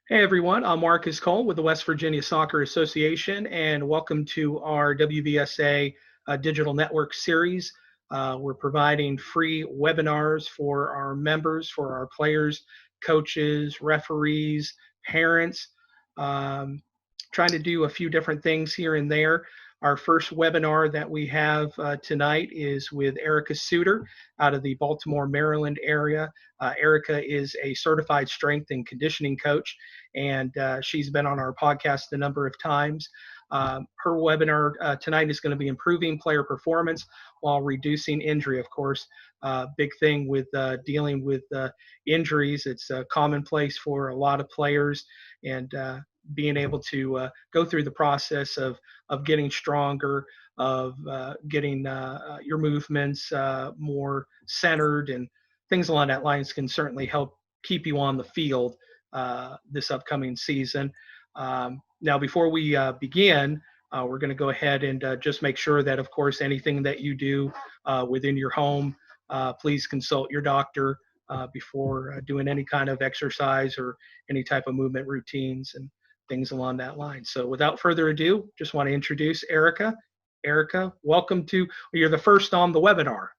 Hey everyone, I'm Marcus Cole with the West Virginia Soccer Association, and welcome to our WVSA Digital Network Series. We're providing free webinars for our members, for our players, coaches, referees, parents, um, trying to do a few different things here and there. Our first webinar that we have tonight is with Erica Suter out of the Baltimore, Maryland area. Erica is a certified strength and conditioning coach, and she's been on our podcast a number of times. Her webinar tonight is going to be improving player performance while reducing injury. Of course, big thing with dealing with injuries. It's commonplace for a lot of players, and being able to go through the process of getting stronger, of getting your movements more centered, and things along that lines can certainly help keep you on the field this upcoming season. Now, before we begin, we're going to go ahead and just make sure that, of course, anything that you do within your home, please consult your doctor before doing any kind of exercise or any type of movement routines and things along that line. So without further ado, just want to introduce Erica. Erica, welcome to, you're the first on the webinar.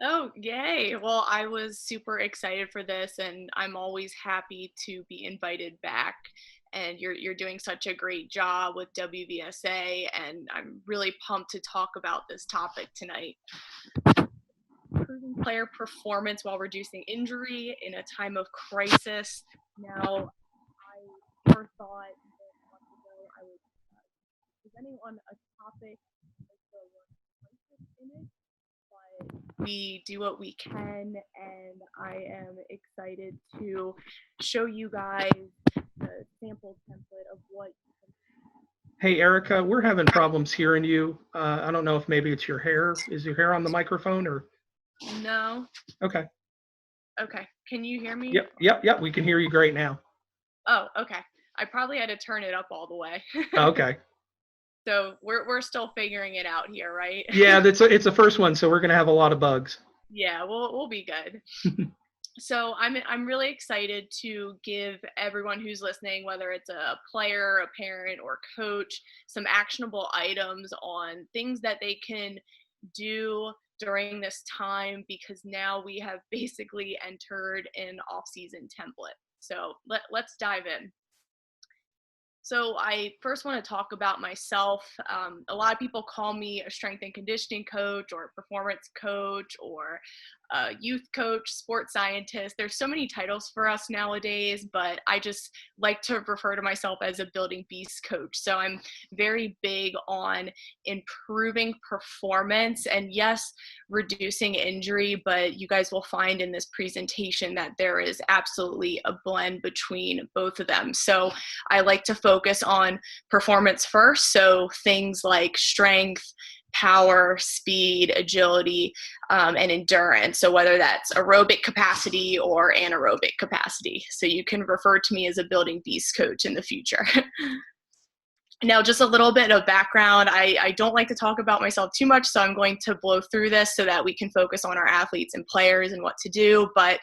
Oh, yay. Well, I was super excited for this, and I'm always happy to be invited back. And you're doing such a great job with WVSA, and I'm really pumped to talk about this topic tonight. Improving player performance while reducing injury in a time of crisis. Now, I never thought that months ago I was presenting on a topic with the word crisis in it, but we do what we can, and I am excited to show you guys the sample template of what you can. Hey, Erica, we're having problems hearing you. I don't know if maybe it's your hair. Is your hair on the microphone or? No. Okay. Okay. Can you hear me? Yep. We can hear you great now. Oh, okay. I probably had to turn it up all the way. Okay. So we're still figuring it out here, right? Yeah, it's the first one, so we're gonna have a lot of bugs. Yeah, we'll be good. So I'm really excited to give everyone who's listening, whether it's a player, a parent, or coach, some actionable items on things that they can do during this time, because now we have basically entered an off-season template. So let's dive in. So I first want to talk about myself. A lot of people call me a strength and conditioning coach or a performance coach or a youth coach, sports scientist. There's so many titles for us nowadays, but I just like to refer to myself as a building beast coach. So I'm very big on improving performance and, yes, reducing injury, but you guys will find in this presentation that there is absolutely a blend between both of them. So I like to focus on performance first, so things like strength, power, speed, agility, and endurance. So whether that's aerobic capacity or anaerobic capacity. So you can refer to me as a building beast coach in the future. Now, just a little bit of background. I don't like to talk about myself too much, so I'm going to blow through this so that we can focus on our athletes and players and what to do. But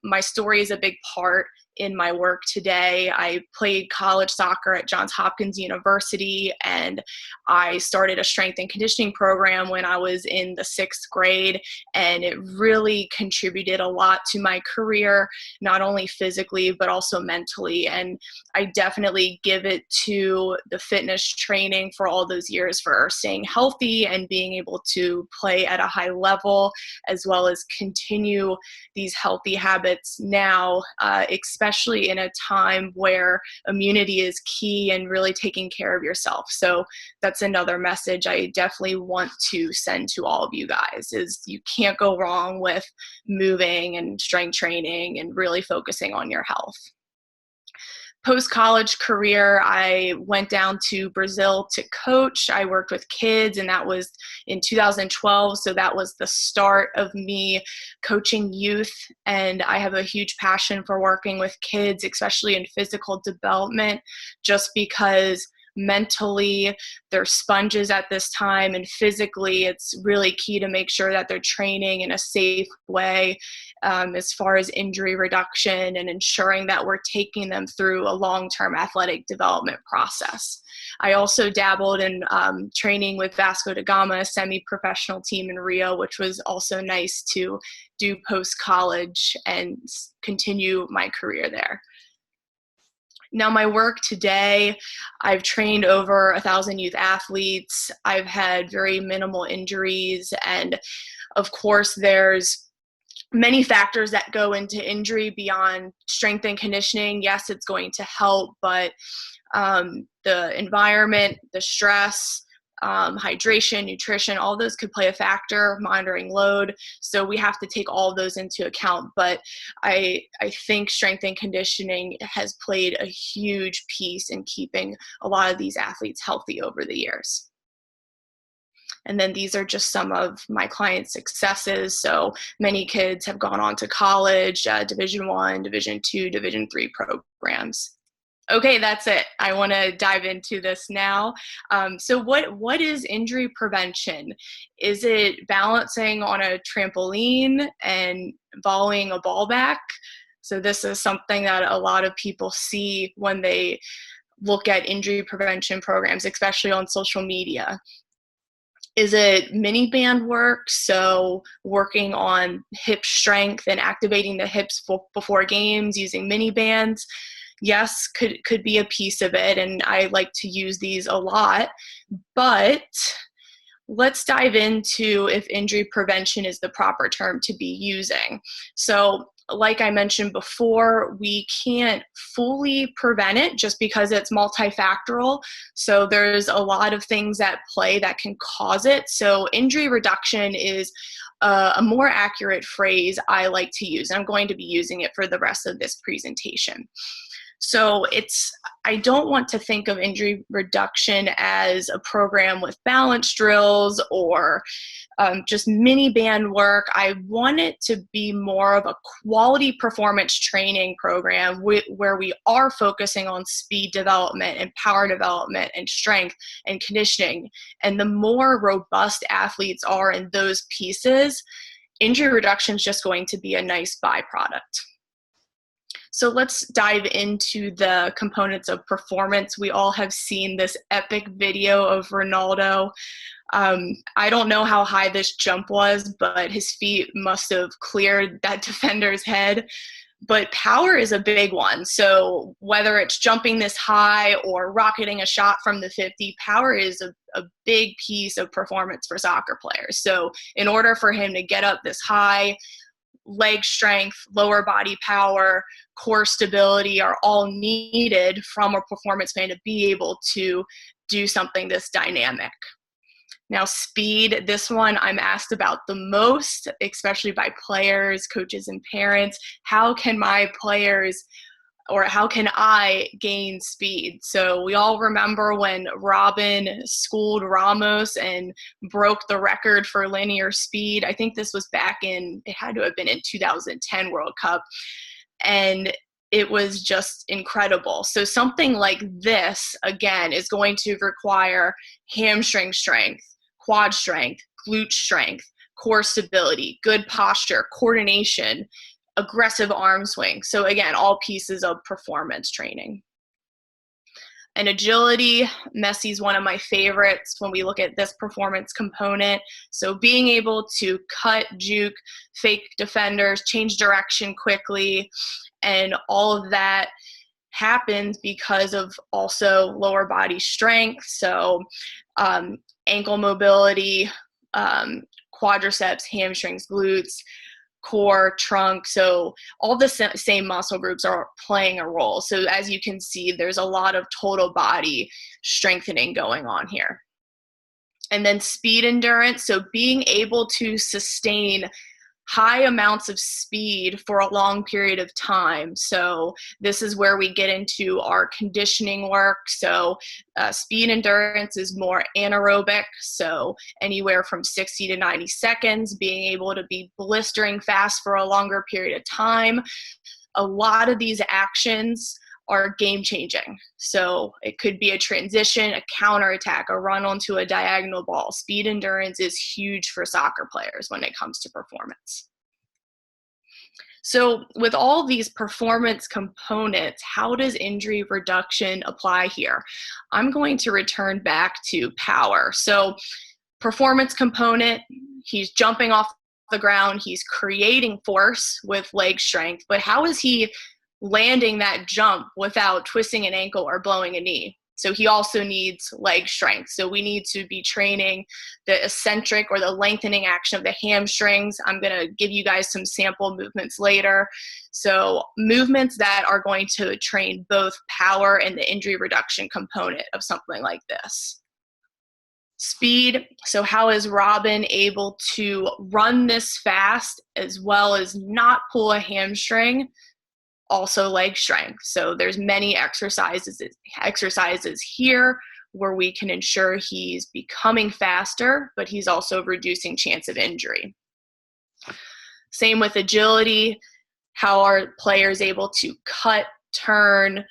my story is a big part in my work today. I played college soccer at Johns Hopkins University, and I started a strength and conditioning program when I was in the 6th grade, and it really contributed a lot to my career, not only physically, but also mentally. And I definitely give it to the fitness training for all those years for staying healthy and being able to play at a high level, as well as continue these healthy habits now, especially in a time where immunity is key and really taking care of yourself. So that's another message I definitely want to send to all of you guys, is you can't go wrong with moving and strength training and really focusing on your health. Post-college career, I went down to Brazil to coach. I worked with kids, and that was in 2012. So that was the start of me coaching youth. And I have a huge passion for working with kids, especially in physical development, just because mentally. They're sponges at this time, and physically it's really key to make sure that they're training in a safe way as far as injury reduction and ensuring that we're taking them through a long-term athletic development process. I also dabbled in training with Vasco da Gama, a semi-professional team in Rio, which was also nice to do post-college and continue my career there. Now, my work today, I've trained over 1,000 youth athletes. I've had very minimal injuries. And of course, there's many factors that go into injury beyond strength and conditioning. Yes, it's going to help, but the environment, the stress, hydration, nutrition, all those could play a factor, monitoring load. So we have to take all of those into account. But I think strength and conditioning has played a huge piece in keeping a lot of these athletes healthy over the years. And then these are just some of my clients' successes. So many kids have gone on to college, Division I, Division II, Division III programs. Okay, that's it. I want to dive into this now. So what is injury prevention? Is it balancing on a trampoline and volleying a ball back? So this is something that a lot of people see when they look at injury prevention programs, especially on social media. Is it mini band work? So working on hip strength and activating the hips before games using mini bands? Yes, could be a piece of it, and I like to use these a lot. But let's dive into if injury prevention is the proper term to be using. So like I mentioned before, we can't fully prevent it just because it's multifactorial. So there's a lot of things at play that can cause it. So injury reduction is a more accurate phrase I like to use. I'm going to be using it for the rest of this presentation. So I don't want to think of injury reduction as a program with balance drills or just mini band work. I want it to be more of a quality performance training program where we are focusing on speed development and power development and strength and conditioning. And the more robust athletes are in those pieces, injury reduction is just going to be a nice byproduct. So let's dive into the components of performance. We all have seen this epic video of Ronaldo. I don't know how high this jump was, but his feet must have cleared that defender's head. But power is a big one. So whether it's jumping this high or rocketing a shot from the 50, power is a big piece of performance for soccer players. So in order for him to get up this high, leg strength, lower body power, core stability are all needed from a performance man to be able to do something this dynamic. Now, speed, this one I'm asked about the most, especially by players, coaches, and parents. How can my players or how can I gain speed? So we all remember when Robin schooled Ramos and broke the record for linear speed. I think this was it had to have been in 2010 World Cup. And it was just incredible. So something like this, again, is going to require hamstring strength, quad strength, glute strength, core stability, good posture, coordination, aggressive arm swing. So again, all pieces of performance training. And agility, Messi's one of my favorites when we look at this performance component. So being able to cut, juke, fake defenders, change direction quickly, and all of that happens because of also lower body strength. So ankle mobility, quadriceps, hamstrings, glutes, core, trunk. So all the same muscle groups are playing a role. So as you can see, there's a lot of total body strengthening going on here. And then speed endurance. So being able to sustain high amounts of speed for a long period of time. So this is where we get into our conditioning work. So speed endurance is more anaerobic, so anywhere from 60 to 90 seconds, being able to be blistering fast for a longer period of time. A lot of these actions are game changing. So it could be a transition, a counterattack, a run onto a diagonal ball. Speed endurance is huge for soccer players when it comes to performance. So with all these performance components, how does injury reduction apply here? I'm going to return back to power. So performance component, he's jumping off the ground, he's creating force with leg strength, but how is he landing that jump without twisting an ankle or blowing a knee? So he also needs leg strength. So we need to be training the eccentric or the lengthening action of the hamstrings. I'm going to give you guys some sample movements later. So movements that are going to train both power and the injury reduction component of something like this. Speed. So how is Robin able to run this fast as well as not pull a hamstring? Also leg strength. So there's many exercises here where we can ensure he's becoming faster, but he's also reducing chance of injury. Same with agility. How are players able to cut, turn,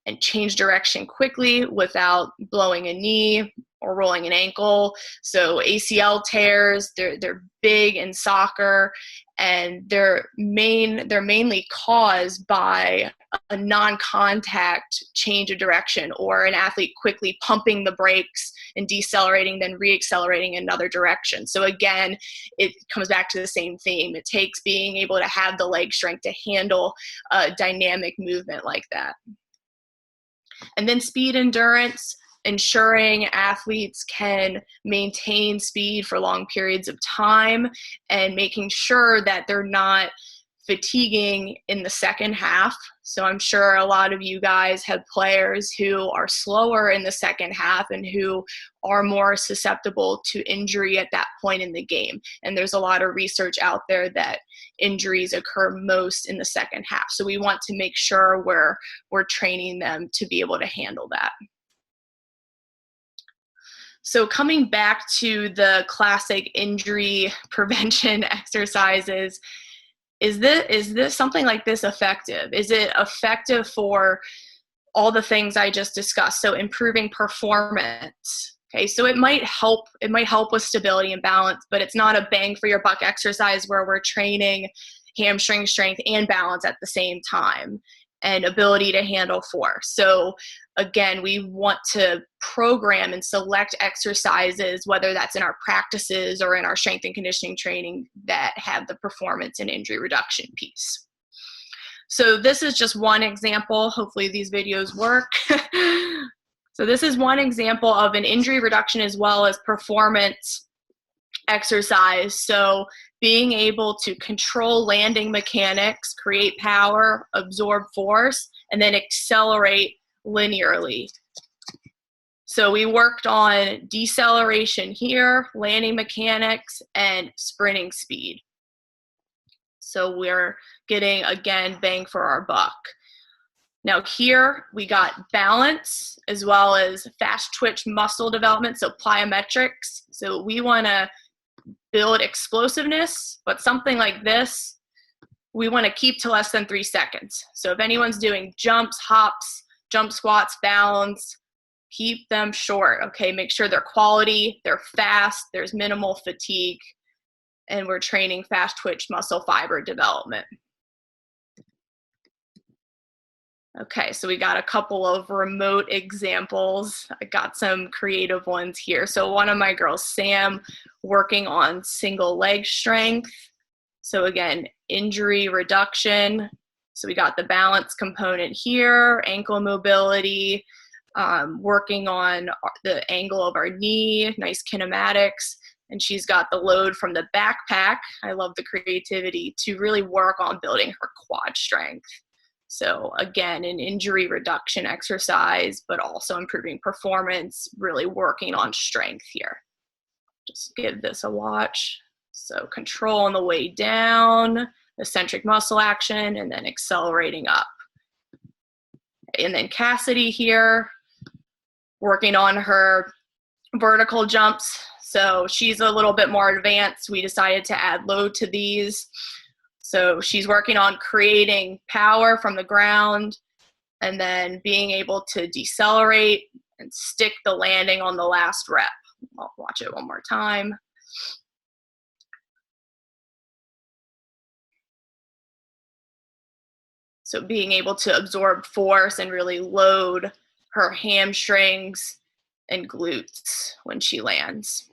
and change direction quickly without blowing a knee or rolling an ankle? So ACL tears, they're big in soccer, and they're mainly caused by a non-contact change of direction, or an athlete quickly pumping the brakes and decelerating, then reaccelerating in another direction. So again, it comes back to the same theme. It takes being able to have the leg strength to handle a dynamic movement like that. And then speed endurance, ensuring athletes can maintain speed for long periods of time and making sure that they're not fatiguing in the second half. So I'm sure a lot of you guys have players who are slower in the second half and who are more susceptible to injury at that point in the game. And there's a lot of research out there that injuries occur most in the second half. So we want to make sure we're training them to be able to handle that. So coming back to the classic injury prevention exercises, is this something like this effective? Is it effective for all the things I just discussed? So improving performance. Okay, so it might help with stability and balance, but it's not a bang for your buck exercise where we're training hamstring strength and balance at the same time, and ability to handle force. So again, we want to program and select exercises, whether that's in our practices or in our strength and conditioning training, that have the performance and injury reduction piece. So this is just one example. Hopefully these videos work. So this is one example of an injury reduction as well as performance exercise. So being able to control landing mechanics, create power, absorb force, and then accelerate linearly. So we worked on deceleration here, landing mechanics, and sprinting speed. So we're getting, again, bang for our buck. Now here we got balance as well as fast twitch muscle development, so plyometrics. So we want to build explosiveness, but something like this, we want to keep to less than 3 seconds. So if anyone's doing jumps, hops, jump squats, balance, keep them short, okay? Make sure they're quality, they're fast, there's minimal fatigue, and we're training fast twitch muscle fiber development. Okay, so we got a couple of remote examples. I got some creative ones here. So one of my girls, Sam, working on single leg strength. So again, injury reduction. So we got the balance component here, ankle mobility, working on the angle of our knee, nice kinematics. And she's got the load from the backpack. I love the creativity to really work on building her quad strength. So again, an injury reduction exercise, but also improving performance, really working on strength here. Just give this a watch. So control on the way down, eccentric muscle action, and then accelerating up. And then Cassidy here, working on her vertical jumps. So she's a little bit more advanced. We decided to add load to these. So she's working on creating power from the ground, and then being able to decelerate and stick the landing on the last rep. I'll watch it one more time. So being able to absorb force and really load her hamstrings and glutes when she lands.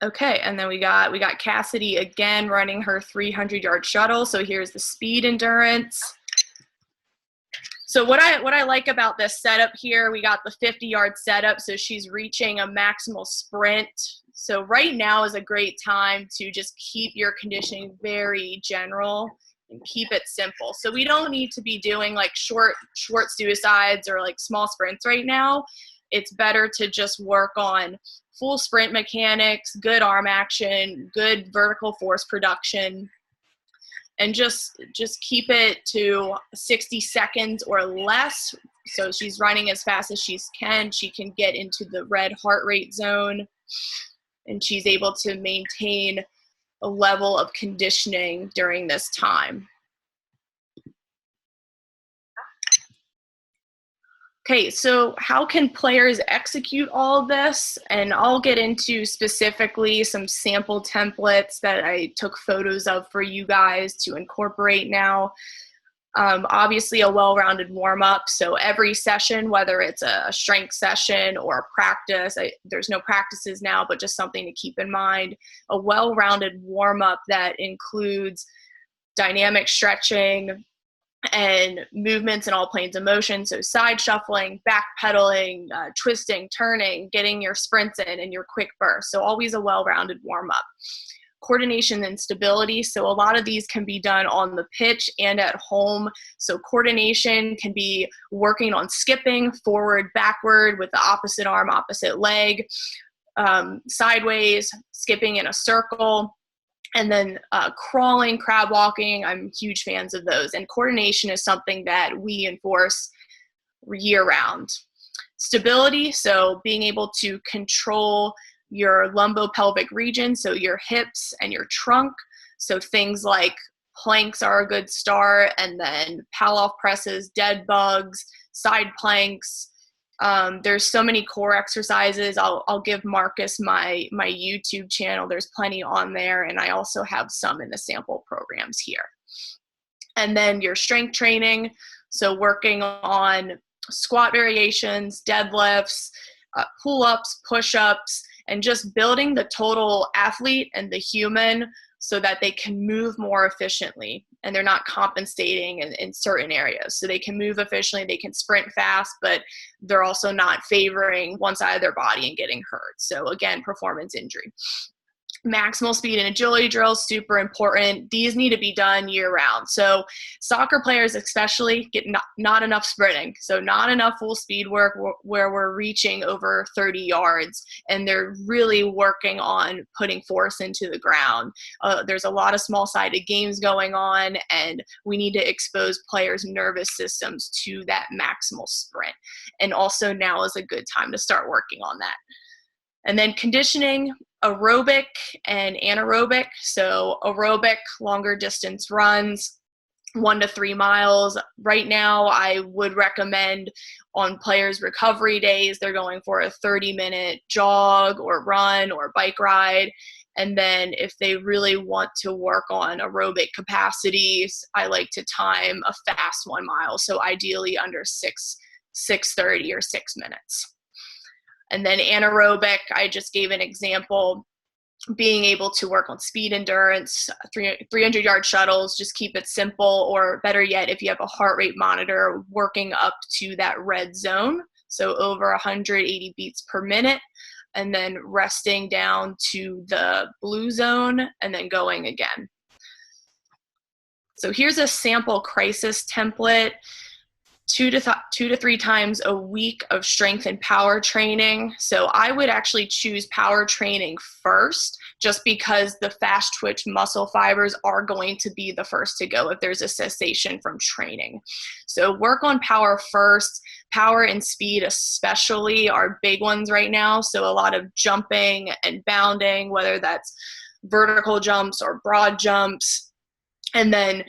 Okay, and then we got Cassidy again running her 300-yard shuttle. So here's the speed endurance. So what I like about this setup here, we got the 50-yard setup, so she's reaching a maximal sprint. So right now is a great time to just keep your conditioning very general and keep it simple. So we don't need to be doing like short suicides or like small sprints right now. It's better to just work on full sprint mechanics, good arm action, good vertical force production, and just keep it to 60 seconds or less. So she's running as fast as she can get into the red heart rate zone, and she's able to maintain a level of conditioning during this time. Okay, so how can players execute all of this? And I'll get into specifically some sample templates that I took photos of for you guys to incorporate now. Obviously a well-rounded warm-up. So every session, whether it's a strength session or a practice, there's no practices now, but just something to keep in mind, a well-rounded warm-up that includes dynamic stretching and movements in all planes of motion. So side shuffling, back pedaling, twisting, turning, getting your sprints in and your quick bursts. So always a well-rounded warm-up. Coordination and stability. So a lot of these can be done on the pitch and at home. So coordination can be working on skipping forward, backward with the opposite arm, opposite leg, sideways, skipping in a circle, and then crawling, crab walking. I'm huge fans of those. And coordination is something that we enforce year round. Stability, so being able to control your lumbopelvic region, so your hips and your trunk. So things like planks are a good start, and then Palloff presses, dead bugs, side planks. There's so many core exercises. I'll give Marcus my YouTube channel. There's plenty on there, and I also have some in the sample programs here. And then your strength training, so working on squat variations, deadlifts, pull-ups, push-ups, and just building the total athlete and the human so that they can move more efficiently and they're not compensating in certain areas. So they can move efficiently, they can sprint fast, but they're also not favoring one side of their body and getting hurt. So again, performance injury. Maximal speed and agility drills, super important. These need to be done year round. So soccer players especially get not enough sprinting. So not enough full speed work where we're reaching over 30 yards and they're really working on putting force into the ground. There's a lot of small-sided games going on, and we need to expose players' nervous systems to that maximal sprint. And also now is a good time to start working on that. And then conditioning, aerobic and anaerobic. So aerobic, longer distance runs, 1 to 3 miles. Right now, I would recommend on players' recovery days, they're going for a 30-minute jog or run or bike ride. And then if they really want to work on aerobic capacities, I like to time a fast 1 mile. So ideally under 6:30 or 6 minutes. And then anaerobic, I just gave an example, being able to work on speed endurance, 300-yard shuttles, just keep it simple, or better yet, if you have a heart rate monitor, working up to that red zone, so over 180 beats per minute, and then resting down to the blue zone, and then going again. So here's a sample crisis template. 2 to 3 times a week of strength and power training. So I would actually choose power training first, just because the fast twitch muscle fibers are going to be the first to go if there's a cessation from training. So work on power first. Power and speed especially are big ones right now. So a lot of jumping and bounding, whether that's vertical jumps or broad jumps. And then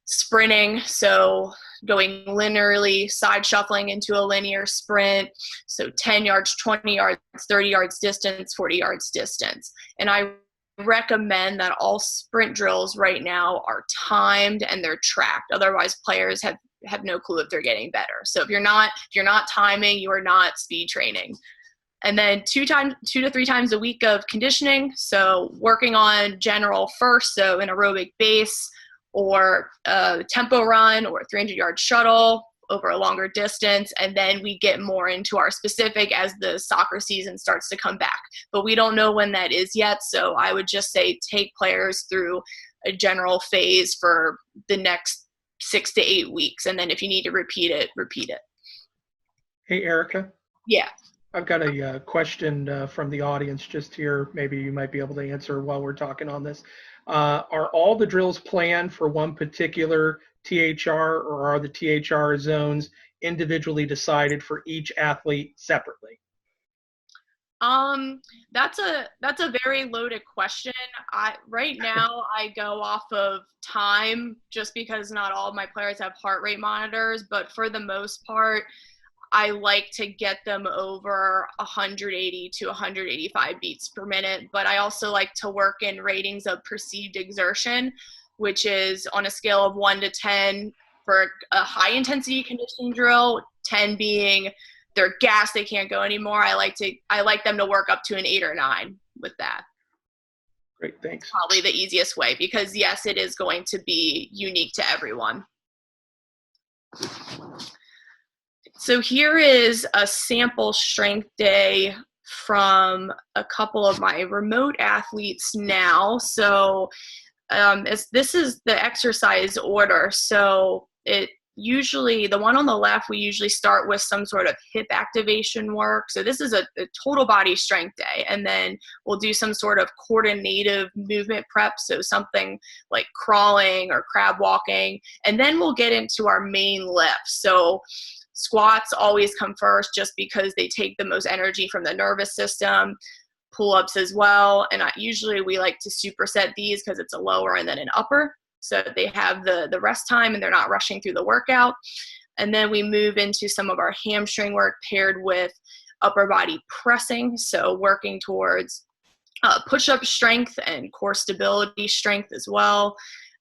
sprinting, so going linearly, side shuffling into a linear sprint. So 10 yards, 20 yards, 30 yards distance, 40 yards distance. And I recommend that all sprint drills right now are timed and they're tracked. Otherwise, players have no clue if they're getting better. So if you're not timing, you are not speed training. And then 2 to 3 times a week of conditioning. So working on general first, so an aerobic base or a tempo run or a 300-yard shuttle over a longer distance. And then we get more into our specific as the soccer season starts to come back. But we don't know when that is yet. So I would just say take players through a general phase for the next 6 to 8 weeks. And then if you need to repeat it, repeat it. Hey, Erica. Yeah. I've got a question from the audience just here. Maybe you might be able to answer while we're talking on this. Are all the drills planned for one particular THR, or are the THR zones individually decided for each athlete separately? That's a very loaded question. Right now I go off of time just because not all of my players have heart rate monitors, but for the most part, I like to get them over 180 to 185 beats per minute, but I also like to work in ratings of perceived exertion, which is on a scale of 1 to 10 for a high intensity conditioning drill, 10 being they're gassed, they can't go anymore. I like them to work up to an 8 or 9 with that. Great, thanks. Probably the easiest way because yes, it is going to be unique to everyone. So here is a sample strength day from a couple of my remote athletes now. So this is the exercise order. So usually the one on the left, we usually start with some sort of hip activation work. So this is a total body strength day. And then we'll do some sort of coordinative movement prep. So something like crawling or crab walking. And then we'll get into our main lift. So squats always come first just because they take the most energy from the nervous system. Pull-ups as well. And usually we like to superset these because it's a lower and then an upper. So they have the rest time and they're not rushing through the workout. And then we move into some of our hamstring work paired with upper body pressing. So working towards push-up strength and core stability strength as well.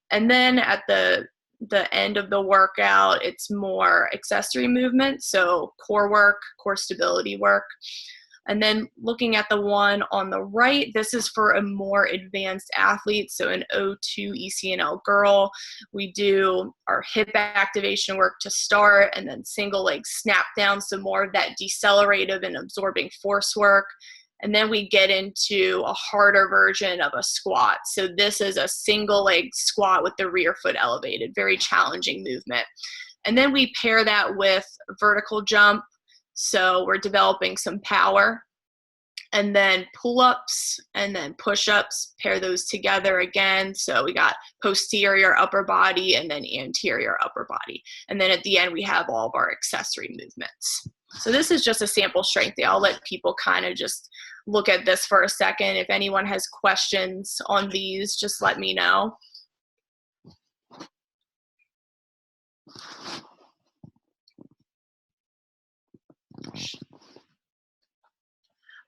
And then at the end of the workout, it's more accessory movement. So core work, core stability work. And then looking at the one on the right, this is for a more advanced athlete, so an O2 ECNL girl. We do our hip activation work to start and then single leg snap down, so more of that decelerative and absorbing force work. And then we get into a harder version of a squat. So this is a single leg squat with the rear foot elevated, very challenging movement. And then we pair that with vertical jump. So we're developing some power, and then pull-ups and then push-ups, pair those together again. So we got posterior upper body and then anterior upper body. And then at the end, we have all of our accessory movements. So this is just a sample strength day. I'll let people kind of just look at this for a second. If anyone has questions on these, just let me know.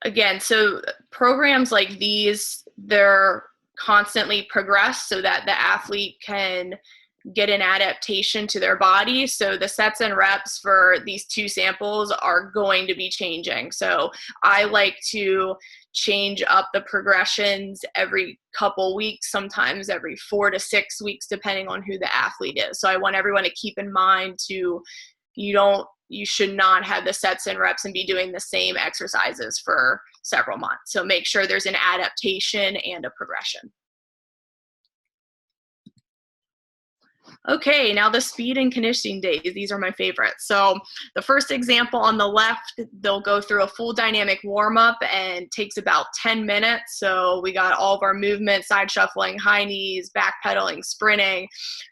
Again, so programs like these, they're constantly progressed so that the athlete can get an adaptation to their body. So the sets and reps for these 2 samples are going to be changing. So I like to change up the progressions every couple weeks, sometimes every 4 to 6 weeks, depending on who the athlete is. So I want everyone to keep in mind you should not have the sets and reps and be doing the same exercises for several months. So make sure there's an adaptation and a progression. Okay, now the speed and conditioning days. These are my favorites. So the first example on the left, they'll go through a full dynamic warm-up and takes about 10 minutes. So we got all of our movements, side shuffling, high knees, backpedaling, sprinting,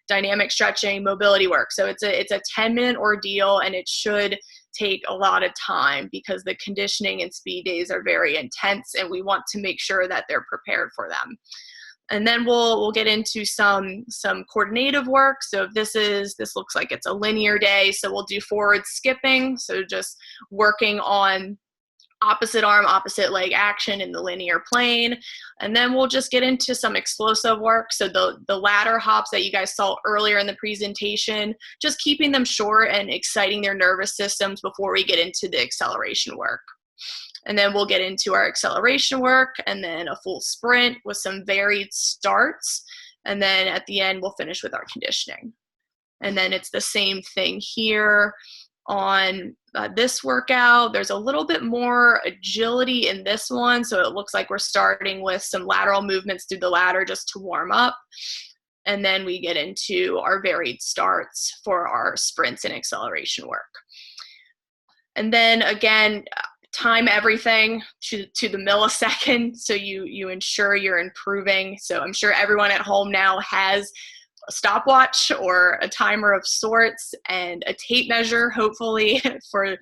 dynamic stretching, mobility work. So it's a 10-minute ordeal, and it should take a lot of time because the conditioning and speed days are very intense, and we want to make sure that they're prepared for them. And then we'll get into some coordinative work. So if this looks like it's a linear day, so we'll do forward skipping. So just working on opposite arm, opposite leg action in the linear plane. And then we'll just get into some explosive work. So the ladder hops that you guys saw earlier in the presentation, just keeping them short and exciting their nervous systems before we get into the acceleration work. And then we'll get into our acceleration work and then a full sprint with some varied starts. And then at the end, we'll finish with our conditioning. And then it's the same thing here on this workout. There's a little bit more agility in this one. So it looks like we're starting with some lateral movements through the ladder just to warm up. And then we get into our varied starts for our sprints and acceleration work. And then again, time everything to the millisecond so you ensure you're improving. So I'm sure everyone at home now has a stopwatch or a timer of sorts and a tape measure, hopefully, for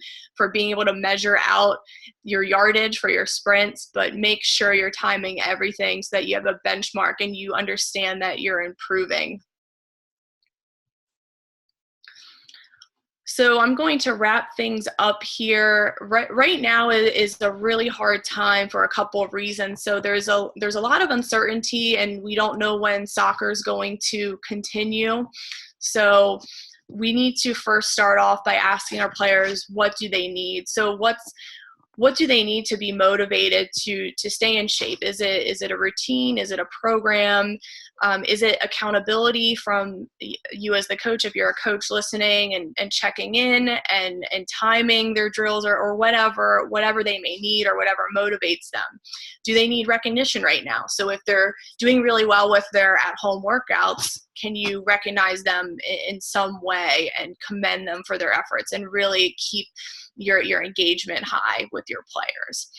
being able to measure out your yardage for your sprints, but make sure you're timing everything so that you have a benchmark and you understand that you're improving. So I'm going to wrap things up here. Right now is a really hard time for a couple of reasons. So there's a lot of uncertainty, and we don't know when soccer is going to continue. So we need to first start off by asking our players, what do they need? So what do they need to be motivated to stay in shape? Is it a routine? Is it a program? Is it accountability from you as the coach, if you're a coach listening and checking in and timing their drills or whatever they may need or whatever motivates them? Do they need recognition right now? So if they're doing really well with their at-home workouts, can you recognize them in some way and commend them for their efforts and really keep your engagement high with your players?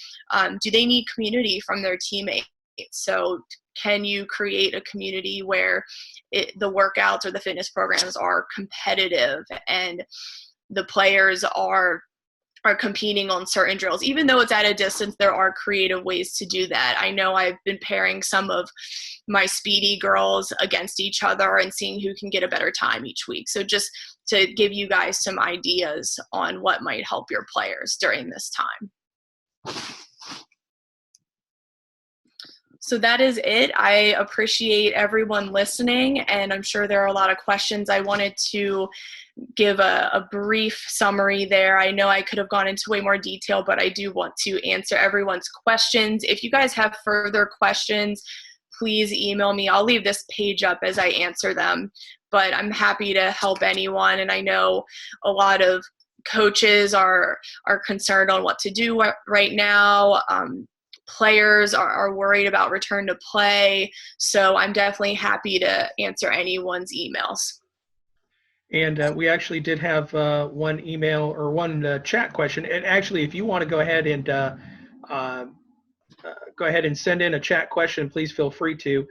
Do they need community from their teammates? So can you create a community where the workouts or the fitness programs are competitive and the players are competing on certain drills? Even though it's at a distance, there are creative ways to do that. I know I've been pairing some of my speedy girls against each other and seeing who can get a better time each week. So just to give you guys some ideas on what might help your players during this time. So that is it. I appreciate everyone listening, and I'm sure there are a lot of questions. I wanted to give a brief summary there. I know I could have gone into way more detail, but I do want to answer everyone's questions. If you guys have further questions, please email me. I'll leave this page up as I answer them, but I'm happy to help anyone. And I know a lot of coaches are concerned on what to do right now. Players are worried about return to play. So I'm definitely happy to answer anyone's emails. And we actually did have one email or one chat question. And actually, if you want to go ahead and send in a chat question, please feel free to.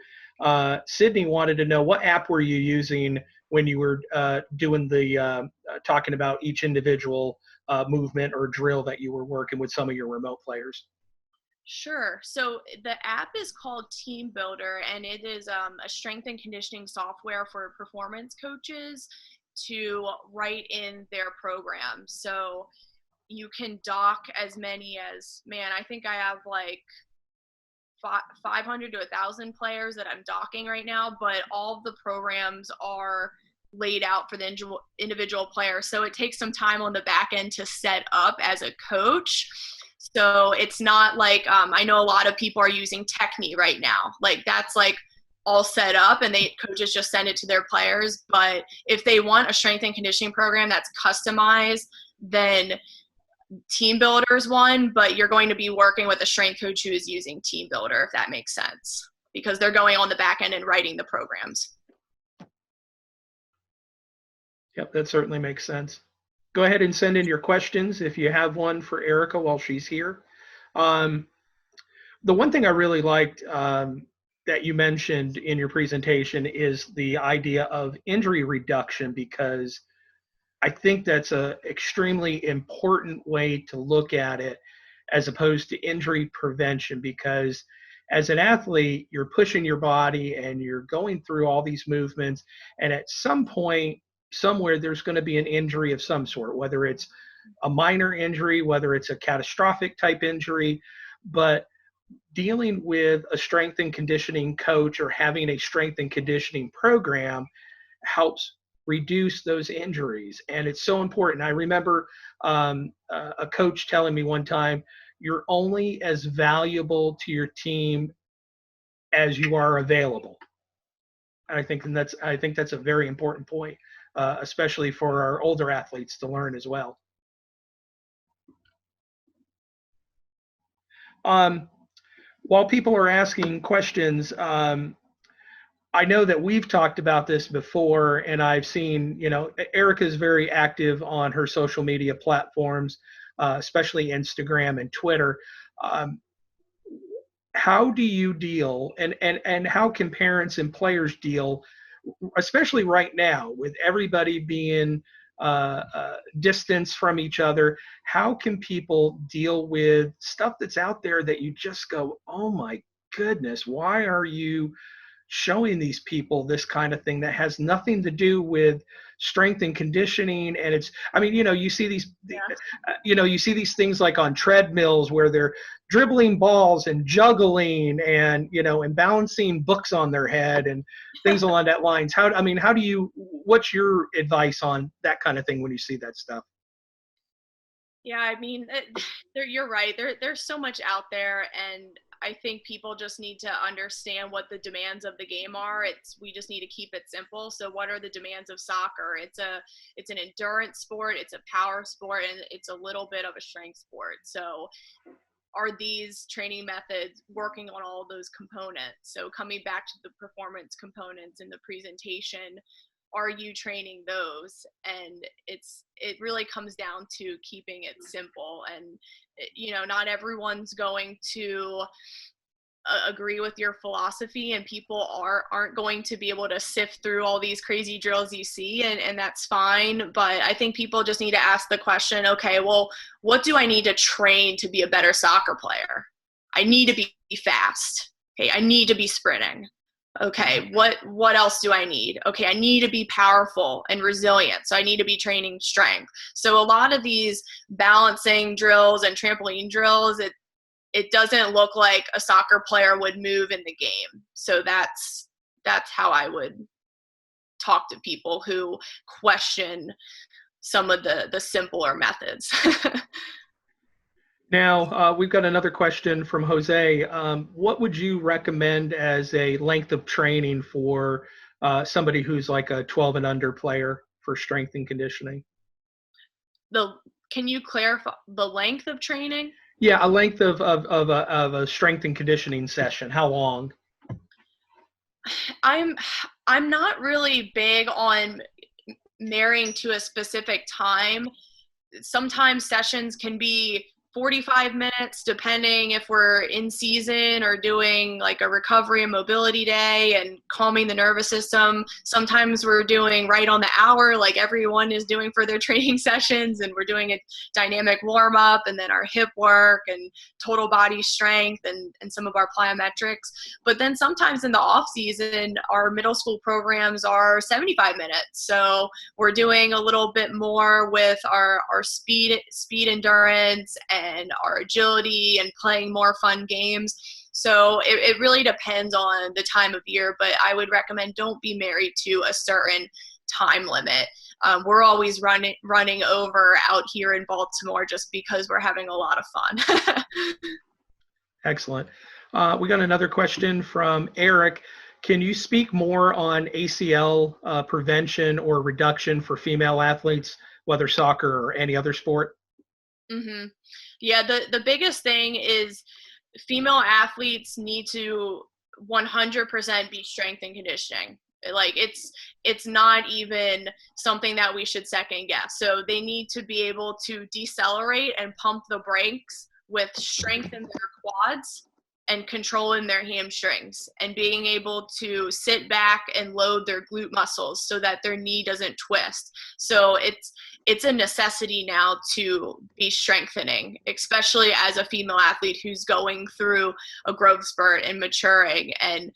Sydney wanted to know, what app were you using when you were doing the talking about each individual movement or drill that you were working with some of your remote players? Sure. So the app is called Team Builder, and it is a strength and conditioning software for performance coaches to write in their program. So you can dock as many as, I think I have like 500 to 1,000 players that I'm docking right now, but all of the programs are laid out for the individual player. So it takes some time on the back end to set up as a coach. So it's not like, I know a lot of people are using Techni right now. Like that's like all set up and coaches just send it to their players. But if they want a strength and conditioning program that's customized, then Team Builder is one, but you're going to be working with a strength coach who is using Team Builder, if that makes sense, because they're going on the back end and writing the programs. Yep, that certainly makes sense. Go ahead and send in your questions if you have one for Erica while she's here. The one thing I really liked that you mentioned in your presentation is the idea of injury reduction, because I think that's an extremely important way to look at it as opposed to injury prevention, because as an athlete, you're pushing your body and you're going through all these movements. And at some point, somewhere, there's going to be an injury of some sort, whether it's a minor injury, whether it's a catastrophic type injury. But dealing with a strength and conditioning coach or having a strength and conditioning program helps reduce those injuries. And it's so important. I remember a coach telling me one time, you're only as valuable to your team as you are available. And I think that's a very important point, especially for our older athletes to learn as well. While people are asking questions, I know that we've talked about this before, and I've seen, Erica is very active on her social media platforms, especially Instagram and Twitter. How do you deal, and how can parents and players deal, especially right now with everybody being distance from each other? How can people deal with stuff that's out there that you just go, oh my goodness, why are you showing these people this kind of thing that has nothing to do with strength and conditioning? And it's, you see these, you see these things like on treadmills where they're dribbling balls and juggling and, and balancing books on their head and things along that lines. What's your advice on that kind of thing when you see that stuff? Yeah, you're right. There's so much out there, and I think people just need to understand what the demands of the game are. We just need to keep it simple. So what are the demands of soccer? It's an endurance sport, it's a power sport, and it's a little bit of a strength sport. So are these training methods working on all those components? So coming back to the performance components in the presentation, are you training those? And it really comes down to keeping it simple. And not everyone's going to agree with your philosophy, and people aren't going to be able to sift through all these crazy drills you see, and that's fine. But I think people just need to ask the question, okay, well, what do I need to train to be a better soccer player? I need to be fast. Okay, I need to be sprinting. Okay, what else do I need? Okay, I need to be powerful and resilient, so I need to be training strength. So a lot of these balancing drills and trampoline drills, it doesn't look like a soccer player would move in the game. So that's how I would talk to people who question some of the simpler methods. Now, we've got another question from Jose. What would you recommend as a length of training for somebody who's like a 12 and under player for strength and conditioning? Can you clarify the length of training? Yeah, a length of a strength and conditioning session. How long? I'm not really big on marrying to a specific time. Sometimes sessions can be 45 minutes, depending if we're in season or doing like a recovery and mobility day and calming the nervous system. Sometimes we're doing right on the hour, like everyone is doing for their training sessions, and we're doing a dynamic warm up and then our hip work and total body strength and some of our plyometrics. But then sometimes in the off season, our middle school programs are 75 minutes. So we're doing a little bit more with our speed endurance and our agility and playing more fun games. So it really depends on the time of year, but I would recommend don't be married to a certain time limit. We're always running over out here in Baltimore just because we're having a lot of fun. Excellent. We got another question from Eric. Can you speak more on ACL prevention or reduction for female athletes, whether soccer or any other sport? Mm-hmm. Yeah, the biggest thing is female athletes need to 100% be strength and conditioning. Like it's not even something that we should second guess. So they need to be able to decelerate and pump the brakes with strength in their quads and control in their hamstrings, and being able to sit back and load their glute muscles so that their knee doesn't twist. So it's a necessity now to be strengthening, especially as a female athlete who's going through a growth spurt and maturing. And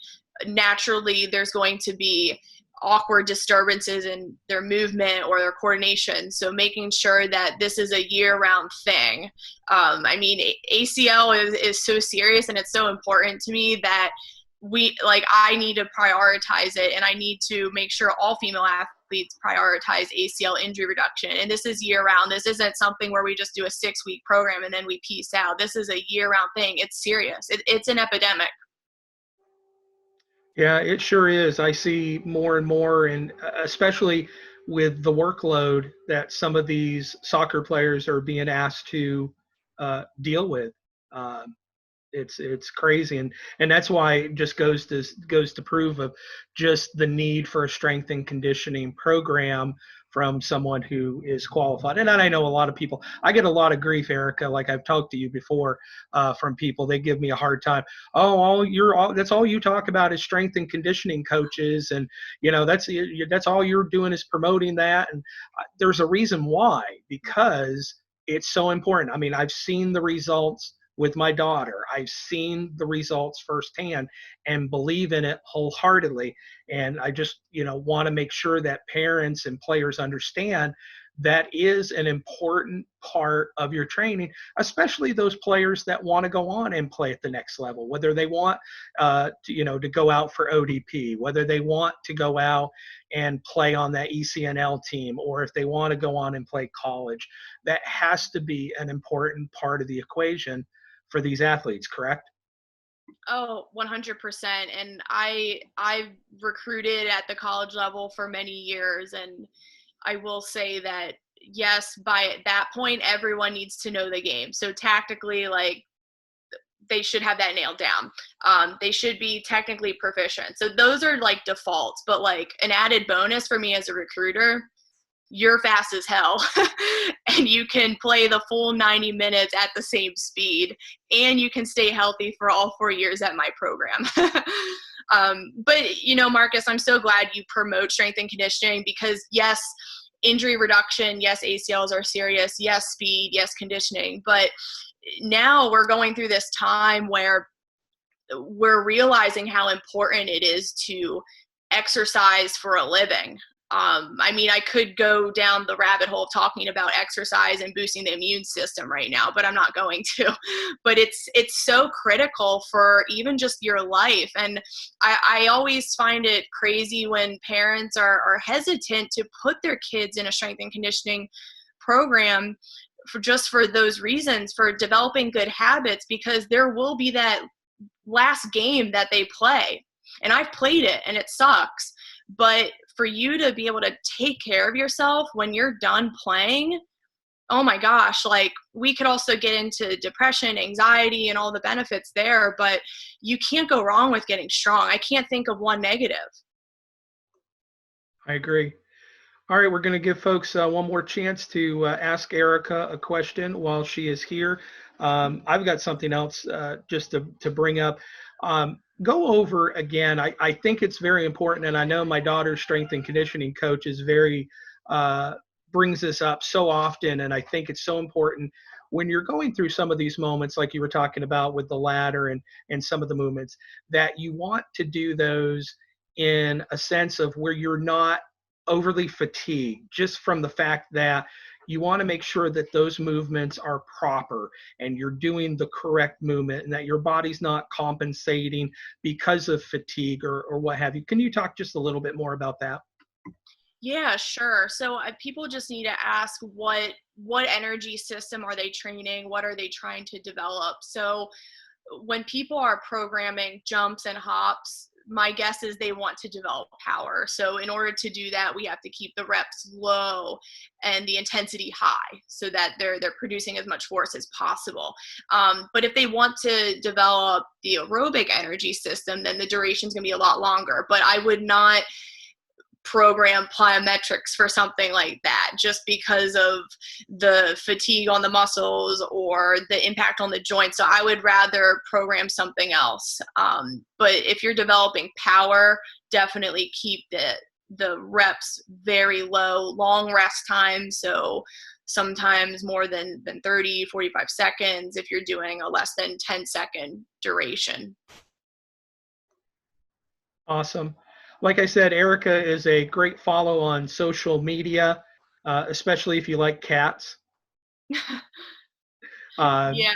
naturally, there's going to be awkward disturbances in their movement or their coordination. So making sure that this is a year-round thing. I mean, ACL is so serious, and it's so important to me that I need to prioritize it, and I need to make sure all female athletes prioritize ACL injury reduction. And this is year round. This isn't something where we just do a 6-week program and then we peace out. This is a year round thing. It's serious. It's an epidemic. Yeah, it sure is. I see more and more, and especially with the workload that some of these soccer players are being asked to deal with. Um, it's crazy, and that's why it just goes to prove of just the need for a strength and conditioning program from someone who is qualified. And I know a lot of people, I get a lot of grief, Erica, like I've talked to you before, from people. They give me a hard time. Oh, that's all you talk about is strength and conditioning coaches, and that's all you're doing is promoting that. And there's a reason why, because it's so important. I mean, I've seen the results with my daughter. I've seen the results firsthand and believe in it wholeheartedly. And I just, want to make sure that parents and players understand that is an important part of your training, especially those players that want to go on and play at the next level, whether they want to go out for ODP, whether they want to go out and play on that ECNL team, or if they want to go on and play college. That has to be an important part of the equation for these athletes, correct? Oh, 100%. And I've recruited at the college level for many years, and I will say that yes, by that point, everyone needs to know the game. So tactically, they should have that nailed down. They should be technically proficient. So those are defaults, but an added bonus for me as a recruiter, you're fast as hell and you can play the full 90 minutes at the same speed, and you can stay healthy for all 4 years at my program. But Marcus, I'm so glad you promote strength and conditioning, because yes, injury reduction, yes, ACLs are serious, yes, speed, yes, conditioning. But now we're going through this time where we're realizing how important it is to exercise for a living. I mean, I could go down the rabbit hole talking about exercise and boosting the immune system right now, but I'm not going to. But it's so critical for even just your life. And I always find it crazy when parents are hesitant to put their kids in a strength and conditioning program for those reasons, for developing good habits, because there will be that last game that they play. And I've played it and it sucks. But for you to be able to take care of yourself when you're done playing, oh my gosh, we could also get into depression, anxiety, and all the benefits there, but you can't go wrong with getting strong. I can't think of one negative. I agree. All right, we're going to give folks one more chance to ask Erica a question while she is here. I've got something else just to bring up. Go over again. I think it's very important, and I know my daughter's strength and conditioning coach is brings this up so often, and I think it's so important when you're going through some of these moments, like you were talking about with the ladder and some of the movements, that you want to do those in a sense of where you're not overly fatigued, just from the fact that you want to make sure that those movements are proper and you're doing the correct movement, and that your body's not compensating because of fatigue or what have you. Can you talk just a little bit more about that? Yeah, sure. So people just need to ask what energy system are they training? What are they trying to develop? So when people are programming jumps and hops, my guess is they want to develop power. So in order to do that, we have to keep the reps low and the intensity high so that they're producing as much force as possible. But if they want to develop the aerobic energy system, then the duration is going to be a lot longer. But I would not program plyometrics for something like that, just because of the fatigue on the muscles or the impact on the joints. So I would rather program something else. But if you're developing power, definitely keep the reps very low, long rest time. So sometimes more than 30, 45 seconds if you're doing a less than 10-second duration. Awesome. Like I said, Erica is a great follow on social media, especially if you like cats. Uh, Yeah.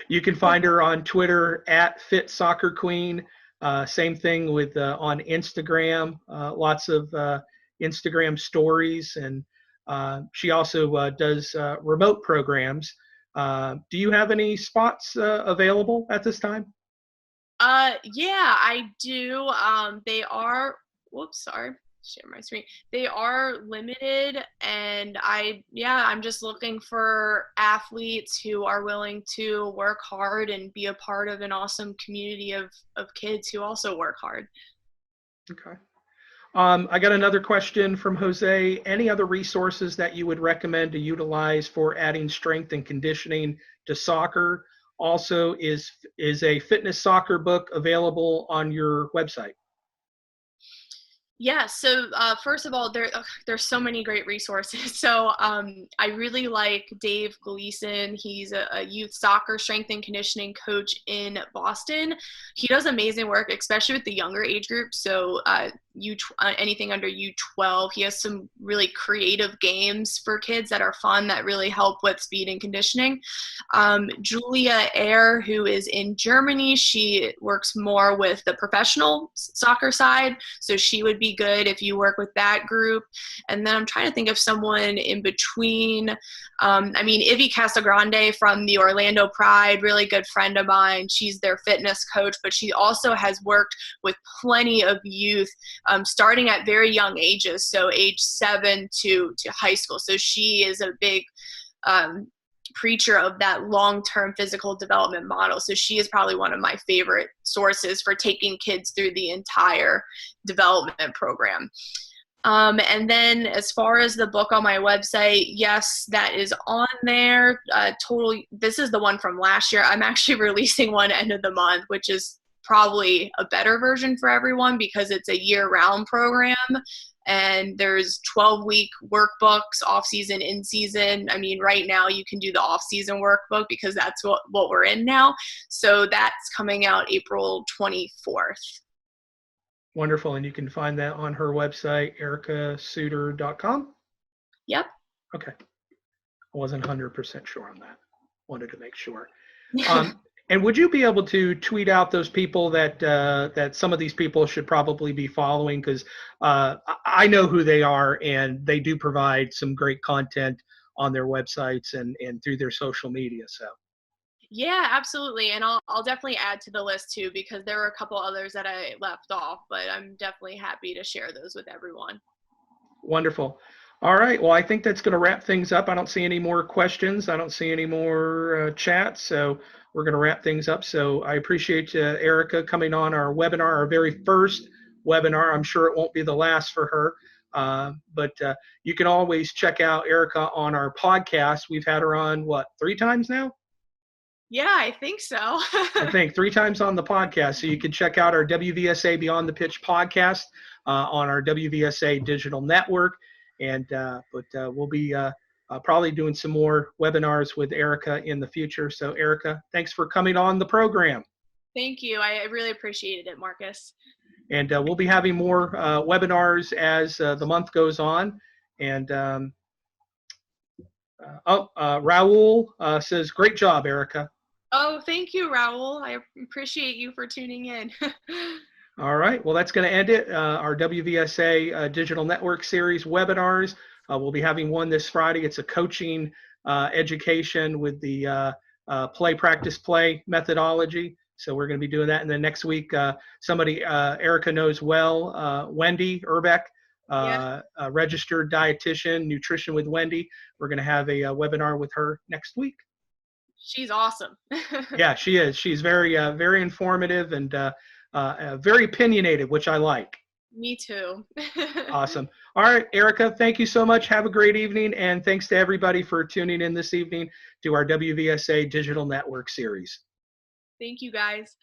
you can find her on Twitter at Fit Soccer Queen. Same thing with on Instagram. Lots of Instagram stories, and she also does remote programs. Do you have any spots available at this time? Yeah, I do. They are, whoops, sorry, share my screen. They are limited, and I'm just looking for athletes who are willing to work hard and be a part of an awesome community of kids who also work hard. Okay. I got another question from Jose. Any other resources that you would recommend to utilize for adding strength and conditioning to soccer? Also, is a fitness soccer book available on your website? Yeah, so first of all, there's so many great resources. So I really like Dave Gleason. He's a youth soccer strength and conditioning coach in Boston. He does amazing work, especially with the younger age group. So anything under U12. He has some really creative games for kids that are fun that really help with speed and conditioning. Julia Ayer, who is in Germany, she works more with the professional soccer side. So she would be good if you work with that group. And then I'm trying to think of someone in between. Ivy Casagrande from the Orlando Pride, really good friend of mine. She's their fitness coach, but she also has worked with plenty of youth, starting at very young ages, so age 7 to high school. So she is a big preacher of that long-term physical development model. So she is probably one of my favorite sources for taking kids through the entire development program. And then as far as the book on my website, yes, that is on there. This is the one from last year. I'm actually releasing one end of the month, which is probably a better version for everyone because it's a year-round program. And there's 12-week workbooks, off-season, in-season. Right now you can do the off-season workbook because that's what we're in now. So that's coming out April 24th. Wonderful. And you can find that on her website, ericasuter.com? Yep. Okay. I wasn't 100% sure on that. Wanted to make sure. And would you be able to tweet out those people that some of these people should probably be following? Because I know who they are, and they do provide some great content on their websites and through their social media. So. Yeah, absolutely. And I'll definitely add to the list too, because there were a couple others that I left off, but I'm definitely happy to share those with everyone. Wonderful. All right. Well, I think that's going to wrap things up. I don't see any more questions. I don't see any more chats. So we're going to wrap things up. So I appreciate Erica coming on our webinar, our very first webinar. I'm sure it won't be the last for her. But you can always check out Erica on our podcast. We've had her on, 3 times now? Yeah, I think so. I think 3 times on the podcast. So you can check out our WVSA Beyond the Pitch podcast on our WVSA Digital Network. And but we'll be probably doing some more webinars with Erica in the future. So Erica, thanks for coming on the program. Thank you. I really appreciated it, Marcus. And we'll be having more webinars as the month goes on. And Raul says, great job, Erica. Oh, thank you, Raul. I appreciate you for tuning in. All right. Well, that's going to end it. Our WVSA Digital Network Series webinars. We'll be having one this Friday. It's a coaching education with the play, practice, play methodology. So we're going to be doing that. And then next week, somebody Erica knows well, Wendy Urbeck, Yeah. a registered dietitian, Nutrition with Wendy. We're going to have a webinar with her next week. She's awesome. Yeah, she is. She's very, very informative and very opinionated, which I like. Me too. Awesome. All right, Erica, thank you so much. Have a great evening. And thanks to everybody for tuning in this evening to our WVSA Digital Network Series. Thank you, guys.